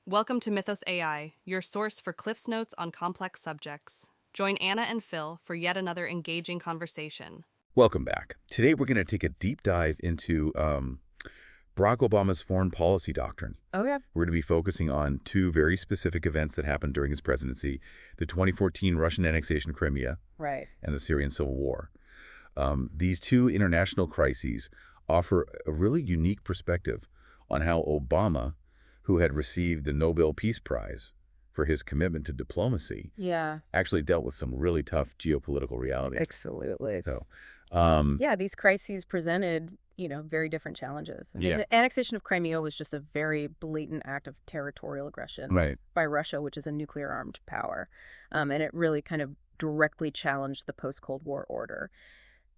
Welcome to Mythos AI, your source for Cliff's Notes on complex subjects. Join Anna and Phil for yet another engaging conversation. Welcome back. Today we're going to take a deep dive into Barack Obama's foreign policy doctrine. Oh, yeah. We're going to be focusing on two very specific events that happened during his presidency, the 2014 Russian annexation of Crimea Right. and the Syrian civil war. These two international crises offer a really unique perspective on how Obama, who had received the Nobel Peace Prize for his commitment to diplomacy, Yeah. actually dealt with some really tough geopolitical realities. Absolutely. So, Yeah, these crises presented, very different challenges. I mean, the annexation of Crimea was just a very blatant act of territorial aggression right. by Russia, which is a nuclear-armed power. And it really kind of directly challenged the post-Cold War order.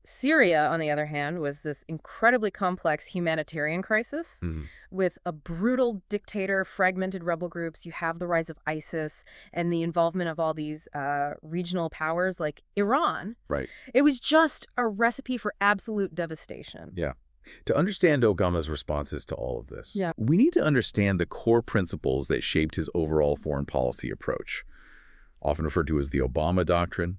Syria, on the other hand, was this incredibly complex humanitarian crisis with a brutal dictator, fragmented rebel groups. You have the rise of ISIS and the involvement of all these regional powers like Iran. Right. It was just a recipe for absolute devastation. Yeah. To understand Obama's responses to all of this, Yeah. we need to understand the core principles that shaped his overall foreign policy approach, often referred to as the Obama Doctrine.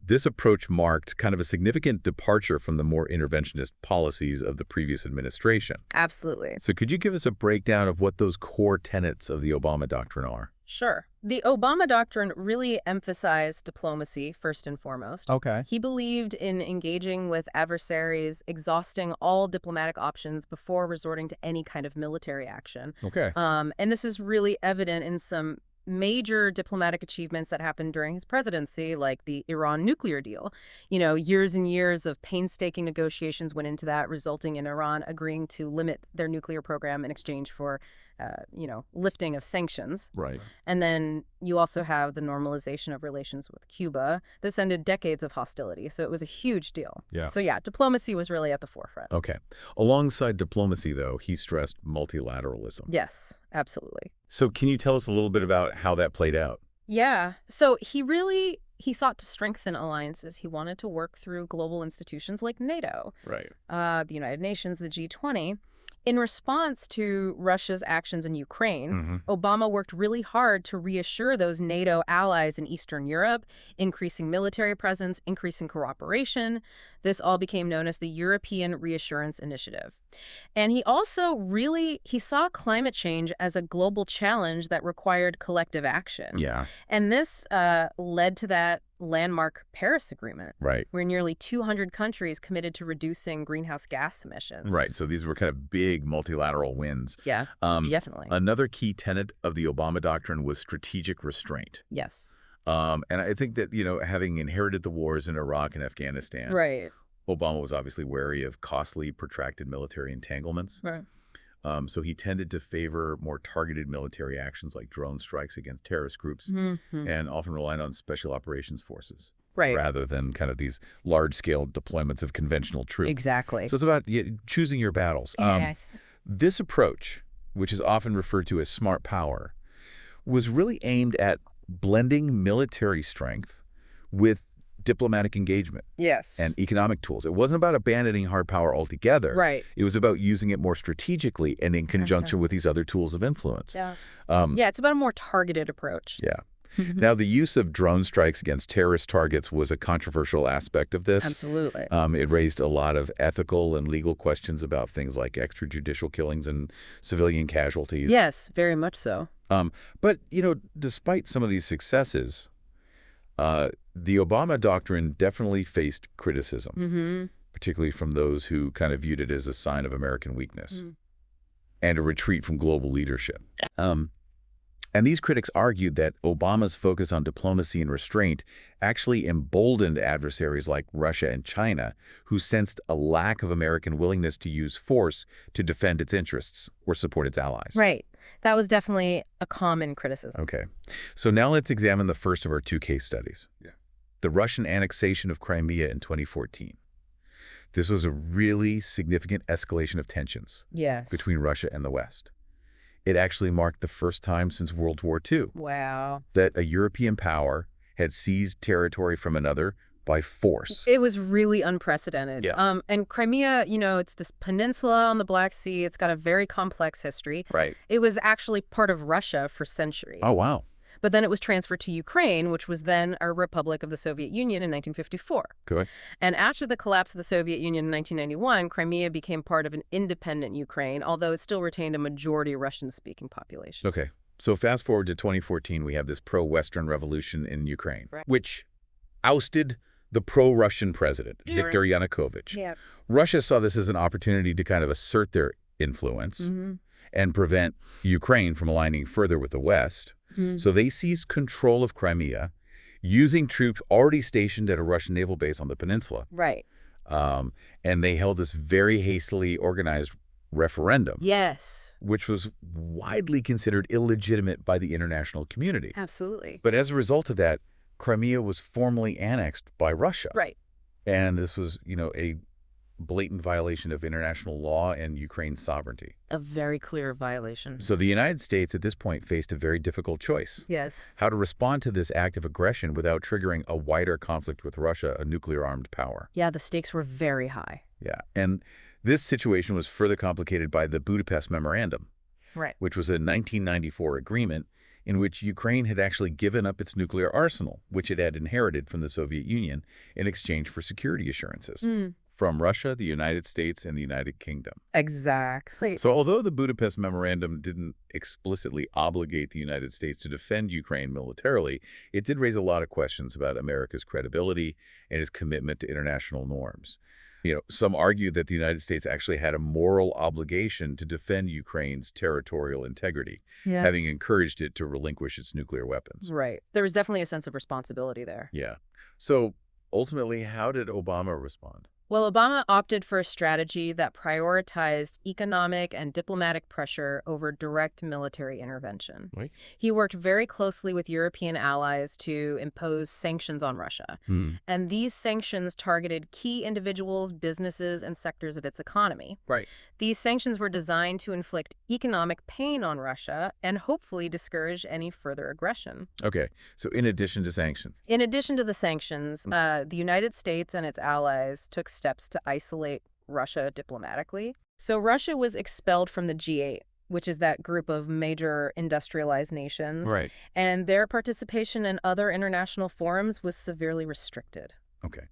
This approach marked kind of a significant departure from the more interventionist policies of the previous administration. Absolutely. So could you give us a breakdown of what those core tenets of the Obama Doctrine are? Sure. The Obama Doctrine really emphasized diplomacy first and foremost. Okay. He believed in engaging with adversaries, exhausting all diplomatic options before resorting to any kind of military action. Okay. And this is really evident in some major diplomatic achievements that happened during his presidency, like the Iran nuclear deal. Years and years of painstaking negotiations went into that, resulting in Iran agreeing to limit their nuclear program in exchange for, lifting of sanctions. Right. And then you also have the normalization of relations with Cuba. This ended decades of hostility, so it was a huge deal. Yeah. So yeah, diplomacy was really at the forefront. Okay. Alongside diplomacy, though, he stressed multilateralism. Yes, absolutely. So can you tell us a little bit about how that played out? Yeah. So he sought to strengthen alliances. He wanted to work through global institutions like NATO, Right. the United Nations, the G20. In response to Russia's actions in Ukraine, Obama worked really hard to reassure those NATO allies in Eastern Europe, increasing military presence, increasing cooperation. This all became known as the European Reassurance Initiative. And he also he saw climate change as a global challenge that required collective action. Yeah. And this led to that landmark Paris Agreement, Right. where nearly 200 countries committed to reducing greenhouse gas emissions. Right. So these were kind of big multilateral wins. Yeah, definitely. Another key tenet of the Obama Doctrine was strategic restraint. Yes. And I think that, having inherited the wars in Iraq and Afghanistan, Right. Obama was obviously wary of costly, protracted military entanglements. Right. So he tended to favor more targeted military actions like drone strikes against terrorist groups and often relied on special operations forces. Right. Rather than kind of these large-scale deployments of conventional troops. Exactly. So it's about choosing your battles. Yes. This approach, which is often referred to as smart power, was really aimed at blending military strength with diplomatic engagement Yes. and economic tools. It wasn't about abandoning hard power altogether. Right. It was about using it more strategically and in conjunction with these other tools of influence. Yeah. It's about a more targeted approach. Yeah. Now, the use of drone strikes against terrorist targets was a controversial aspect of this. Absolutely. It raised a lot of ethical and legal questions about things like extrajudicial killings and civilian casualties. Yes, very much so. But, despite some of these successes, the Obama Doctrine definitely faced criticism, particularly from those who kind of viewed it as a sign of American weakness and a retreat from global leadership. And these critics argued that Obama's focus on diplomacy and restraint actually emboldened adversaries like Russia and China, who sensed a lack of American willingness to use force to defend its interests or support its allies. Right. That was definitely a common criticism. Okay. So now let's examine the first of our two case studies. Yeah. The Russian annexation of Crimea in 2014. This was a really significant escalation of tensions between Russia and the West. It actually marked the first time since World War II Wow. that a European power had seized territory from another by force. It was really unprecedented. Yeah. And Crimea, it's this peninsula on the Black Sea. It's got a very complex history. Right. It was actually part of Russia for centuries. Oh, wow. But then it was transferred to Ukraine, which was then a republic of the Soviet Union in 1954. Good. And after the collapse of the Soviet Union in 1991, Crimea became part of an independent Ukraine, although it still retained a majority Russian-speaking population. Okay. So fast forward to 2014, we have this pro-Western revolution in Ukraine, Right. which ousted the pro-Russian president, Viktor Yanukovych. Yeah. Russia saw this as an opportunity to kind of assert their influence and prevent Ukraine from aligning further with the West. So they seized control of Crimea, using troops already stationed at a Russian naval base on the peninsula. Right. And they held this very hastily organized referendum, Yes. which was widely considered illegitimate by the international community. Absolutely. But as a result of that, Crimea was formally annexed by Russia. Right. And this was, a blatant violation of international law and Ukraine's sovereignty. A very clear violation. So the United States at this point faced a very difficult choice. Yes. How to respond to this act of aggression without triggering a wider conflict with Russia, a nuclear-armed power. Yeah, the stakes were very high. Yeah. And this situation was further complicated by the Budapest Memorandum, Right. which was a 1994 agreement in which Ukraine had actually given up its nuclear arsenal, which it had inherited from the Soviet Union, in exchange for security assurances from Russia, the United States, and the United Kingdom. Exactly. So although the Budapest Memorandum didn't explicitly obligate the United States to defend Ukraine militarily, it did raise a lot of questions about America's credibility and its commitment to international norms. Some argue that the United States actually had a moral obligation to defend Ukraine's territorial integrity, having encouraged it to relinquish its nuclear weapons. Right. There was definitely a sense of responsibility there. Yeah. So ultimately, how did Obama respond? Well, Obama opted for a strategy that prioritized economic and diplomatic pressure over direct military intervention. Right. He worked very closely with European allies to impose sanctions on Russia. And these sanctions targeted key individuals, businesses, and sectors of its economy. Right. These sanctions were designed to inflict economic pain on Russia and hopefully discourage any further aggression. Okay. So in addition to sanctions. In addition to the sanctions, the United States and its allies took steps to isolate Russia diplomatically. So Russia was expelled from the G8, which is that group of major industrialized nations. Right. And their participation in other international forums was severely restricted. Okay.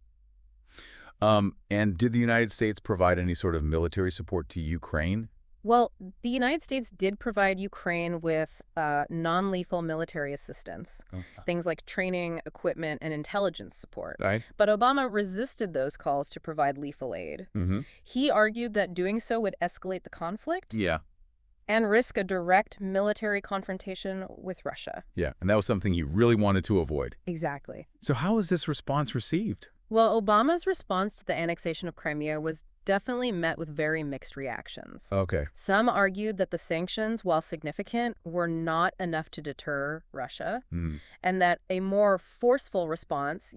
And did the United States provide any sort of military support to Ukraine? Well, the United States did provide Ukraine with non-lethal military assistance, things like training, equipment, and intelligence support. Right. But Obama resisted those calls to provide lethal aid. He argued that doing so would escalate the conflict Yeah. and risk a direct military confrontation with Russia. Yeah. And that was something he really wanted to avoid. Exactly. So how was this response received? Well, Obama's response to the annexation of Crimea was definitely met with very mixed reactions. Okay. Some argued that the sanctions, while significant, were not enough to deter Russia, and that a more forceful response,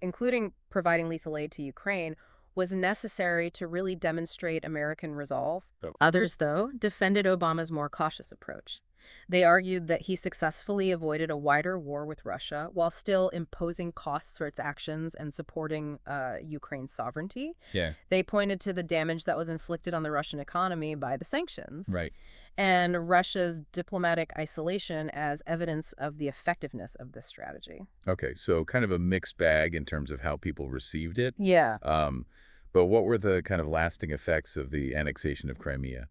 including providing lethal aid to Ukraine, was necessary to really demonstrate American resolve. Others, though, defended Obama's more cautious approach. They argued that he successfully avoided a wider war with Russia while still imposing costs for its actions and supporting Ukraine's sovereignty. Yeah. They pointed to the damage that was inflicted on the Russian economy by the sanctions. Right. And Russia's diplomatic isolation as evidence of the effectiveness of this strategy. Okay. So kind of a mixed bag in terms of how people received it. Yeah. But what were the kind of lasting effects of the annexation of Crimea?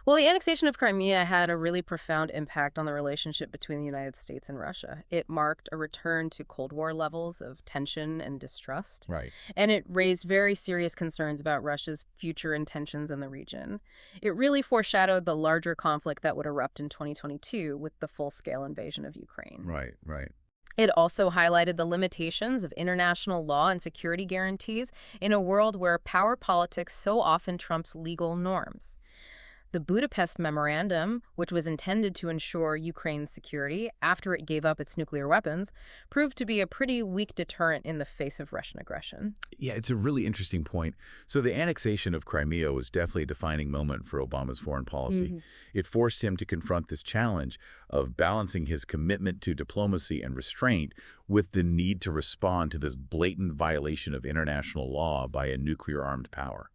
Well, the annexation of Crimea had a really profound impact on the relationship between the United States and Russia. It marked a return to Cold War levels of tension and distrust. Right. And it raised very serious concerns about Russia's future intentions in the region. It really foreshadowed the larger conflict that would erupt in 2022 with the full-scale invasion of Ukraine. Right, right. It also highlighted the limitations of international law and security guarantees in a world where power politics so often trumps legal norms. The Budapest Memorandum, which was intended to ensure Ukraine's security after it gave up its nuclear weapons, proved to be a pretty weak deterrent in the face of Russian aggression. Yeah, it's a really interesting point. So the annexation of Crimea was definitely a defining moment for Obama's foreign policy. It forced him to confront this challenge of balancing his commitment to diplomacy and restraint with the need to respond to this blatant violation of international law by a nuclear-armed power.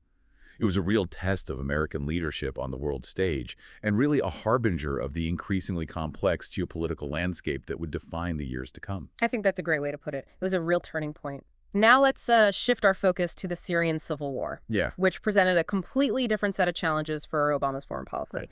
It was a real test of American leadership on the world stage and really a harbinger of the increasingly complex geopolitical landscape that would define the years to come. I think that's a great way to put it. It was a real turning point. Now let's shift our focus to the Syrian civil war, which presented a completely different set of challenges for Obama's foreign policy.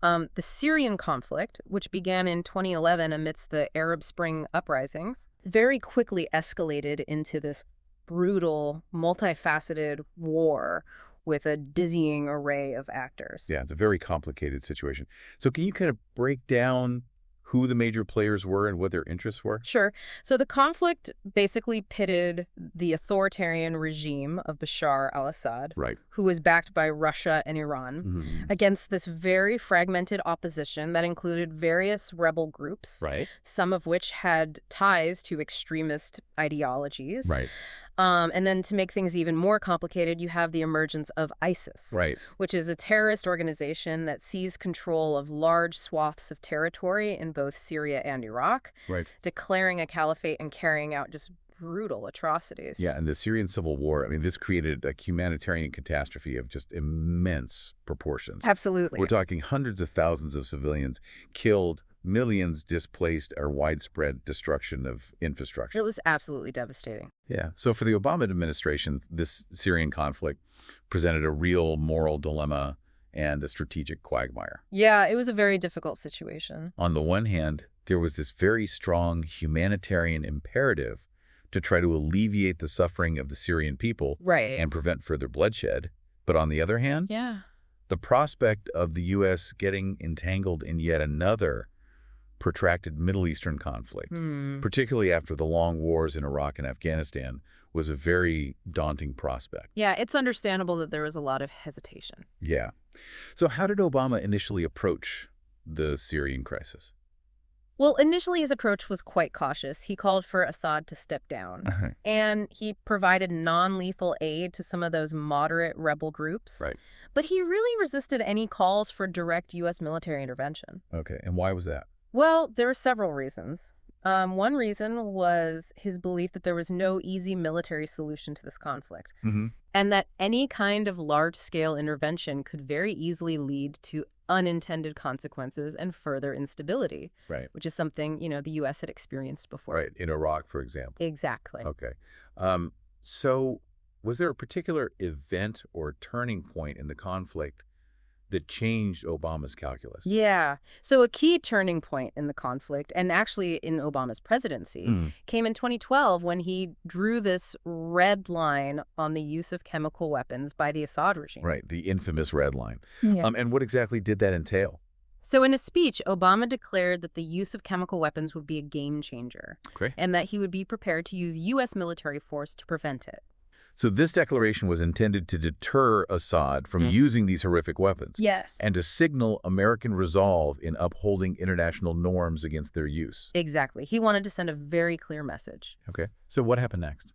The Syrian conflict, which began in 2011 amidst the Arab Spring uprisings, very quickly escalated into this brutal, multifaceted war with a dizzying array of actors. Yeah, it's a very complicated situation. So can you kind of break down who the major players were and what their interests were? Sure. So the conflict basically pitted the authoritarian regime of Bashar al-Assad, who was backed by Russia and Iran, against this very fragmented opposition that included various rebel groups, some of which had ties to extremist ideologies. And then to make things even more complicated, you have the emergence of ISIS, which is a terrorist organization that seized control of large swaths of territory in both Syria and Iraq, declaring a caliphate and carrying out just brutal atrocities. Yeah, and the Syrian civil war, I mean, this created a humanitarian catastrophe of just immense proportions. Absolutely. We're talking hundreds of thousands of civilians killed, millions displaced, or widespread destruction of infrastructure. It was absolutely devastating. Yeah. So for the Obama administration, this Syrian conflict presented a real moral dilemma and a strategic quagmire. Yeah, it was a very difficult situation. On the one hand, there was this very strong humanitarian imperative to try to alleviate the suffering of the Syrian people and prevent further bloodshed. But on the other hand, the prospect of the U.S. getting entangled in yet another protracted Middle Eastern conflict, particularly after the long wars in Iraq and Afghanistan, was a very daunting prospect. Yeah, it's understandable that there was a lot of hesitation. Yeah. So how did Obama initially approach the Syrian crisis? Well, initially his approach was quite cautious. He called for Assad to step down, and he provided non-lethal aid to some of those moderate rebel groups. But he really resisted any calls for direct U.S. military intervention. Okay, and why was that? Well, there were several reasons. One reason was his belief that there was no easy military solution to this conflict, and that any kind of large-scale intervention could very easily lead to unintended consequences and further instability, which is something, the U.S. had experienced before. In Iraq, for example. Exactly. Okay. So was there a particular event or turning point in the conflict that changed Obama's calculus? Yeah. So a key turning point in the conflict, and actually in Obama's presidency, came in 2012 when he drew this red line on the use of chemical weapons by the Assad regime. The infamous red line. And what exactly did that entail? So in a speech, Obama declared that the use of chemical weapons would be a game changer, and that he would be prepared to use U.S. military force to prevent it. So this declaration was intended to deter Assad from using these horrific weapons. Yes. And to signal American resolve in upholding international norms against their use. Exactly. He wanted to send a very clear message. Okay. So what happened next?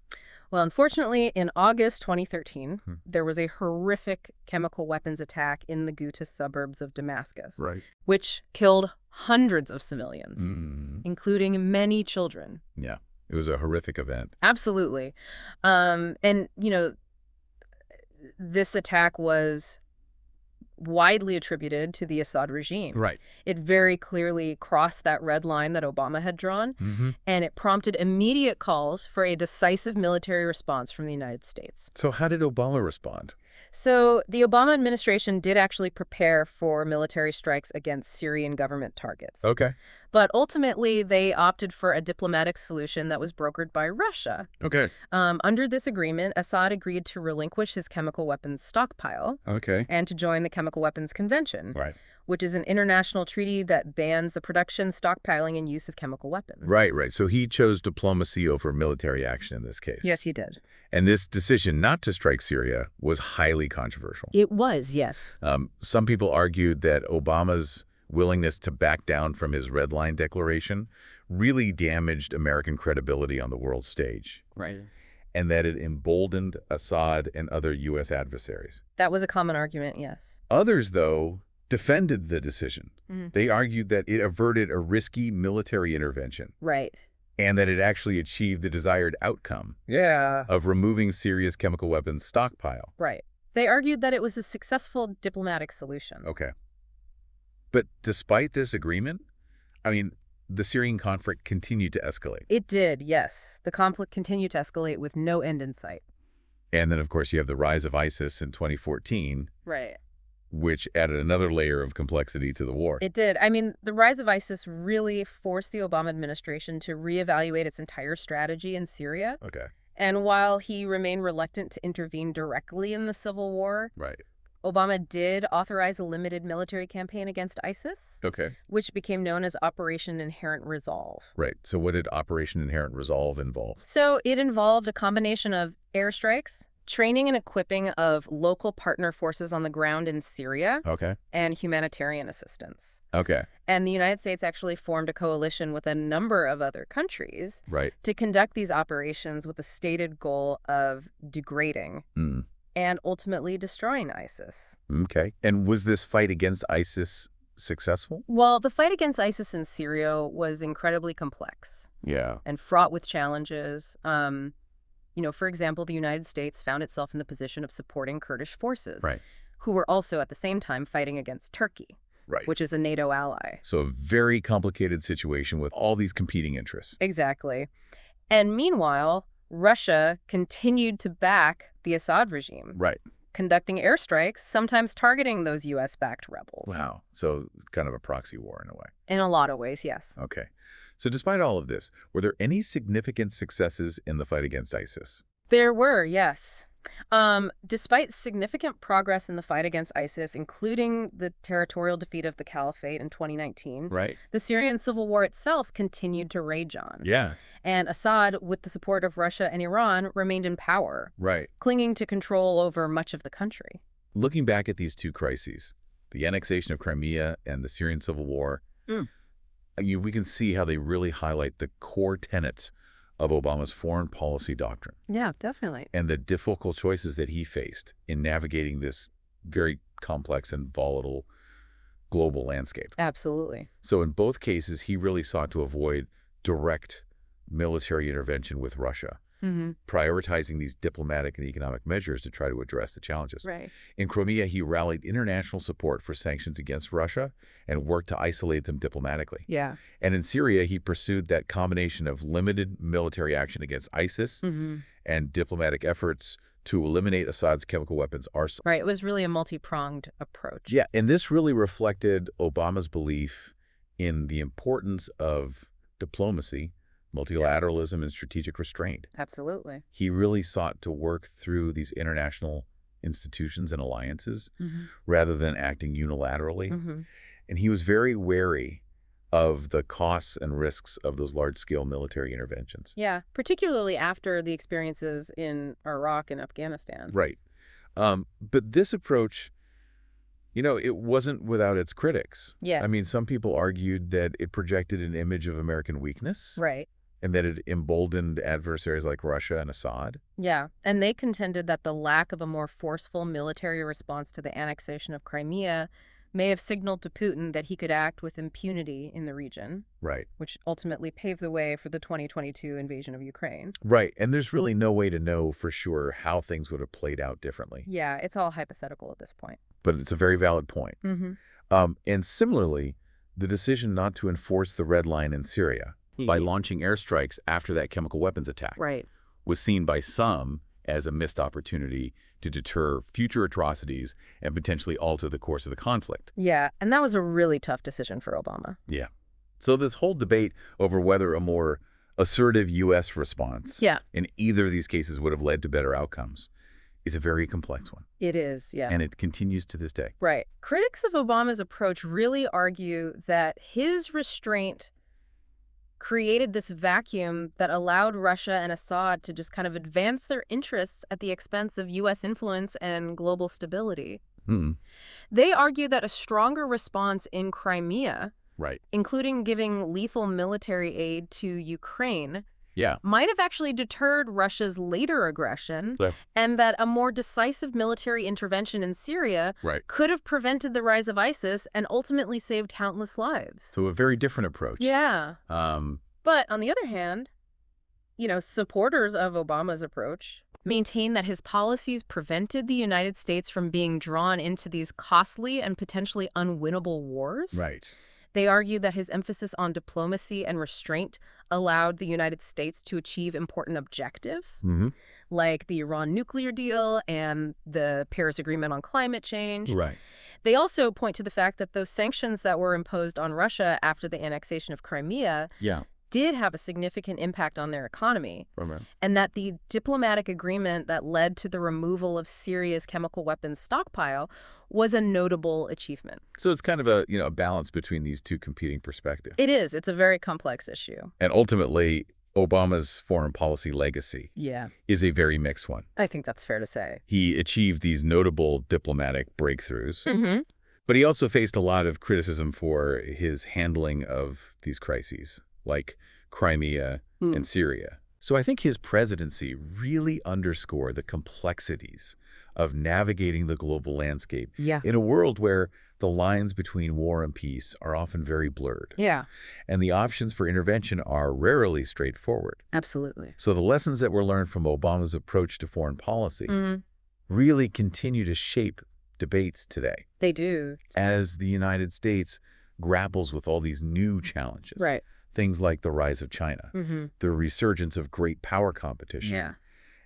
Well, unfortunately, in August 2013, there was a horrific chemical weapons attack in the Ghouta suburbs of Damascus, which killed hundreds of civilians, including many children. Yeah. It was a horrific event. Absolutely. This attack was widely attributed to the Assad regime. It very clearly crossed that red line that Obama had drawn, and it prompted immediate calls for a decisive military response from the United States. So how did Obama respond? So the Obama administration did actually prepare for military strikes against Syrian government targets. Okay. But ultimately, they opted for a diplomatic solution that was brokered by Russia. Okay. Under this agreement, Assad agreed to relinquish his chemical weapons stockpile and to join the Chemical Weapons Convention, which is an international treaty that bans the production, stockpiling, and use of chemical weapons. Right. So he chose diplomacy over military action in this case. Yes, he did. And this decision not to strike Syria was highly controversial. It was, yes. Some people argued that Obama's willingness to back down from his red line declaration really damaged American credibility on the world stage. Right. And that it emboldened Assad and other U.S. adversaries. That was a common argument, yes. Others, though, defended the decision. Mm-hmm. They argued that it averted a risky military intervention. Right. And that it actually achieved the desired outcome of removing Syria's chemical weapons stockpile. Right. They argued that it was a successful diplomatic solution. Okay. But despite this agreement, the Syrian conflict continued to escalate. It did, yes. The conflict continued to escalate with no end in sight. And then, of course, you have the rise of ISIS in 2014. Right. Which added another layer of complexity to the war. It did. The rise of ISIS really forced the Obama administration to reevaluate its entire strategy in Syria. Okay. And while he remained reluctant to intervene directly in the civil war, Right. Obama did authorize a limited military campaign against ISIS, Okay. which became known as Operation Inherent Resolve. Right. So what did Operation Inherent Resolve involve? So it involved a combination of airstrikes, training and equipping of local partner forces on the ground in Syria, Okay. and humanitarian assistance. Okay. And the United States actually formed a coalition with a number of other countries Right. to conduct these operations with the stated goal of degrading and ultimately destroying ISIS. Okay. And was this fight against ISIS successful? Well, the fight against ISIS in Syria was incredibly complex Yeah. and fraught with challenges. For example, the United States found itself in the position of supporting Kurdish forces, Right. who were also at the same time fighting against Turkey, Right. which is a NATO ally. So a very complicated situation with all these competing interests. Exactly. And meanwhile, Russia continued to back the Assad regime, Right. conducting airstrikes, sometimes targeting those U.S.-backed rebels. Wow. So kind of a proxy war in a way. In a lot of ways, yes. Okay. So despite all of this, were there any significant successes in the fight against ISIS? There were, yes. Despite significant progress in the fight against ISIS, including the territorial defeat of the caliphate in 2019, Right. the Syrian civil war itself continued to rage on. Yeah. And Assad, with the support of Russia and Iran, remained in power, Right. clinging to control over much of the country. Looking back at these two crises, the annexation of Crimea and the Syrian civil war, we can see how they really highlight the core tenets of Obama's foreign policy doctrine Yeah, definitely. and the difficult choices that he faced in navigating this very complex and volatile global landscape. Absolutely. So in both cases, he really sought to avoid direct military intervention with Russia, prioritizing these diplomatic and economic measures to try to address the challenges. Right. In Crimea, he rallied international support for sanctions against Russia and worked to isolate them diplomatically. Yeah. And in Syria, he pursued that combination of limited military action against ISIS and diplomatic efforts to eliminate Assad's chemical weapons arsenal. Right. It was really a multi-pronged approach. Yeah, and this really reflected Obama's belief in the importance of diplomacy, multilateralism, and strategic restraint. Absolutely. He really sought to work through these international institutions and alliances rather than acting unilaterally. And he was very wary of the costs and risks of those large-scale military interventions. Yeah, particularly after the experiences in Iraq and Afghanistan. Right. But this approach, it wasn't without its critics. Yeah. Some people argued that it projected an image of American weakness. Right. And that it emboldened adversaries like Russia and Assad. Yeah, and they contended that the lack of a more forceful military response to the annexation of Crimea may have signaled to Putin that he could act with impunity in the region. Right. Which ultimately paved the way for the 2022 invasion of Ukraine. Right, and there's really no way to know for sure how things would have played out differently. Yeah, it's all hypothetical at this point. But it's a very valid point. And similarly, the decision not to enforce the red line in Syria by launching airstrikes after that chemical weapons attack was seen by some as a missed opportunity to deter future atrocities and potentially alter the course of the conflict. Yeah, and that was a really tough decision for Obama. Yeah. So this whole debate over whether a more assertive U.S. response in either of these cases would have led to better outcomes is a very complex one. It is, yeah. And it continues to this day. Right. Critics of Obama's approach really argue that his restraint created this vacuum that allowed Russia and Assad to just kind of advance their interests at the expense of U.S. influence and global stability. Hmm. They argue that a stronger response in Crimea, Right. including giving lethal military aid to Ukraine, Yeah. might have actually deterred Russia's later aggression, Yeah. and that a more decisive military intervention in Syria Right. could have prevented the rise of ISIS and ultimately saved countless lives. So a very different approach. Yeah. Um, But on the other hand, supporters of Obama's approach maintain that his policies prevented the United States from being drawn into these costly and potentially unwinnable wars. right. They argue that his emphasis on diplomacy and restraint allowed the United States to achieve important objectives, Mm-hmm. like the Iran nuclear deal and the Paris Agreement on climate change. Right. They also point to the fact that those sanctions that were imposed on Russia after the annexation of Crimea Yeah. did have a significant impact on their economy, Right. and that the diplomatic agreement that led to the removal of Syria's chemical weapons stockpile was a notable achievement. So it's kind of a balance between these two competing perspectives. It is. It's a very complex issue. And ultimately, Obama's foreign policy legacy Yeah, is a very mixed one. I think that's fair to say. He achieved these notable diplomatic breakthroughs, Mm-hmm. but he also faced a lot of criticism for his handling of these crises, like Crimea and Syria. So I think his presidency really underscored the complexities of navigating the global landscape Yeah. in a world where the lines between war and peace are often very blurred, Yeah, and the options for intervention are rarely straightforward. absolutely. So the lessons that were learned from Obama's approach to foreign policy really continue to shape debates today They do. as the United States grapples with all these new challenges. Right. Things like the rise of China, the resurgence of great power competition, Yeah.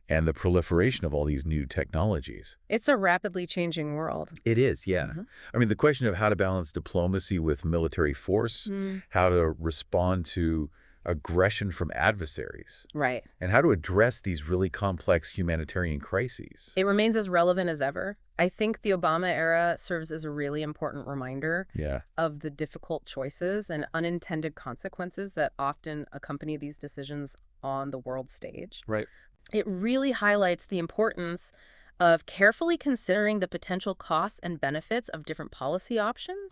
and the proliferation of all these new technologies. It's a rapidly changing world. It is, yeah. Mhm. I mean, the question of how to balance diplomacy with military force, how to respond to aggression from adversaries, Right. and how to address these really complex humanitarian crises. It remains as relevant as ever. I think the Obama era serves as a really important reminder Yeah. of the difficult choices and unintended consequences that often accompany these decisions on the world stage. Right. It really highlights the importance of carefully considering the potential costs and benefits of different policy options,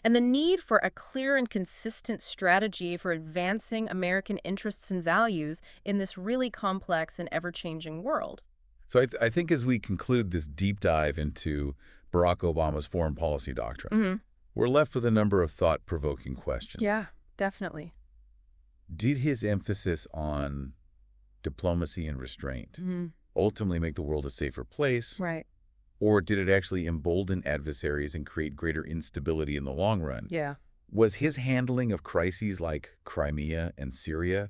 and the need for a clear and consistent strategy for advancing American interests and values in this really complex and ever-changing world. So I think as we conclude this deep dive into Barack Obama's foreign policy doctrine, we're left with a number of thought-provoking questions. Yeah, definitely. Did his emphasis on diplomacy and restraint ultimately make the world a safer place? Right. Or did it actually embolden adversaries and create greater instability in the long run? Yeah. Was his handling of crises like Crimea and Syria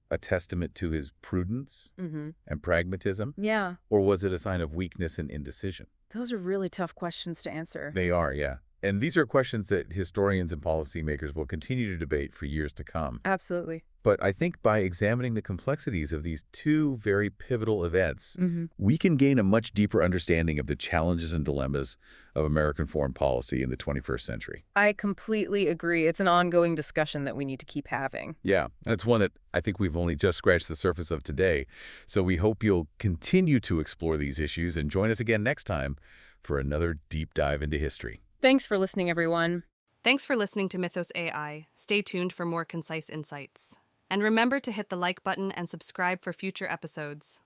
a testament to his prudence and pragmatism? Yeah. Or was it a sign of weakness and indecision? Those are really tough questions to answer. They are, yeah. And these are questions that historians and policymakers will continue to debate for years to come. Absolutely. But I think by examining the complexities of these two very pivotal events, we can gain a much deeper understanding of the challenges and dilemmas of American foreign policy in the 21st century. I completely agree. It's an ongoing discussion that we need to keep having. Yeah, and it's one that I think we've only just scratched the surface of today. So we hope you'll continue to explore these issues and join us again next time for another deep dive into history. Thanks for listening, everyone. Thanks for listening to Mythos AI. Stay tuned for more concise insights. And remember to hit the like button and subscribe for future episodes.